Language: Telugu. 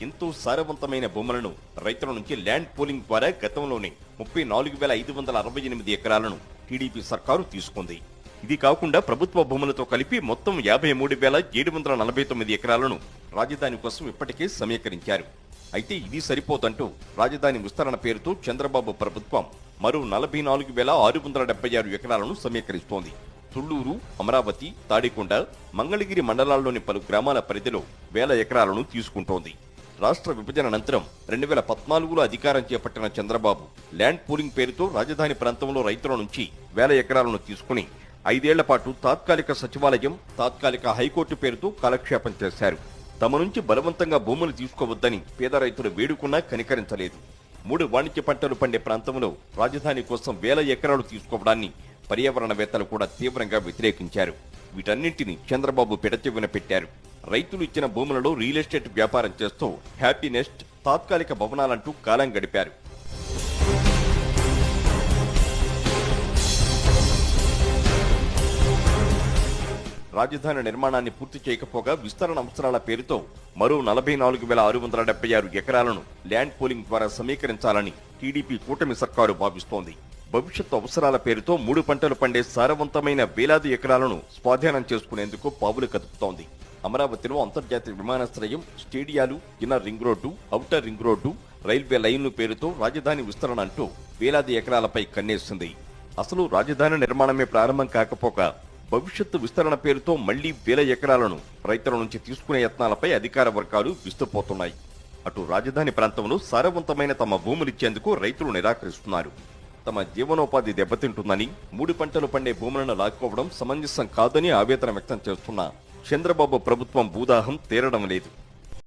ఎంతో సారవంతమైన భూములను రైతుల నుంచి ల్యాండ్ పూలింగ్ ద్వారా గతంలోనే 34,568 ఎకరాలను టీడీపీ సర్కారు తీసుకుంది. ఇది కాకుండా ప్రభుత్వ భూములతో కలిపి మొత్తం 53,749 ఎకరాలను రాజధాని కోసం ఇప్పటికే సమీకరించారు. అయితే ఇది సరిపోదంటూ రాజధాని విస్తరణ పేరుతో చంద్రబాబు ప్రభుత్వం మరో 44,676 ఎకరాలను సమీకరిస్తోంది. తుళ్లూరు, అమరావతి, తాడికొండ, మంగళగిరి మండలాల్లోని పలు గ్రామాల పరిధిలో 1,000 ఎకరాలను తీసుకుంటోంది. రాష్ట్ర విభజన అనంతరం 2014లో అధికారం చేపట్టిన చంద్రబాబు ల్యాండ్ పూలింగ్ పేరుతో రాజధాని ప్రాంతంలో రైతుల నుంచి 1,000 ఎకరాలను తీసుకుని 5 ఏళ్ల పాటు తాత్కాలిక సచివాలయం, తాత్కాలిక హైకోర్టు పేరుతో కాలక్షేపం చేశారు. తమ నుంచి బలవంతంగా భూములు తీసుకోవద్దని పేద రైతులు వేడుకున్నా కనికరించలేదు. 3 వాణిజ్య పంటలు పండే ప్రాంతంలో రాజధాని కోసం 1,000 ఎకరాలు తీసుకోవడాన్ని పర్యావరణవేత్తలు కూడా తీవ్రంగా వ్యతిరేకించారు. వీటన్నింటినీ చంద్రబాబు పెడచెవిన పెట్టారు. రైతులు ఇచ్చిన భూములలో రియల్ ఎస్టేట్ వ్యాపారం చేస్తూ హ్యాపీ నెస్ట్, తాత్కాలిక భవనాలంటూ కాలం గడిపారు. రాజధాని నిర్మాణాన్ని పూర్తి చేయకపోగా విస్తరణ అవసరాల పేరుతో మరో 44,676 ఎకరాలను ల్యాండ్ పూలింగ్ ద్వారా సమీకరించాలని టీడీపీ కూటమి సర్కారు భావిస్తోంది. భవిష్యత్తు అవసరాల పేరుతో 3 పంటలు పండే సారవంతమైన వేలాది ఎకరాలను స్వాధీనం చేసుకునేందుకు పావులు కదుపుతోంది. అమరావతిలో అంతర్జాతీయ విమానాశ్రయం, స్టేడియాలు, inner ring road, outer ring road, railway లైన్లు పేరుతో రాజధాని విస్తరణ అంటూ వేలాది ఎకరాలపై కన్నేసింది. అసలు రాజధాని నిర్మాణమే ప్రారంభం కాకపోగా భవిష్యత్తు విస్తరణ పేరుతో మళ్లీ 1,000 ఎకరాలను రైతుల నుంచి తీసుకునే యత్నాలపై అధికార వర్గాలు విస్తుపోతున్నాయి. అటు రాజధాని ప్రాంతంలో సారవంతమైన తమ భూములిచ్చేందుకు రైతులు నిరాకరిస్తున్నారు. తమ జీవనోపాధి దెబ్బతింటుందని, 3 పంటలు పండే భూములను లాక్కోవడం సమంజసం కాదని ఆవేదన వ్యక్తం చేస్తున్న చంద్రబాబు ప్రభుత్వం భూదాహం తీరడం లేదు.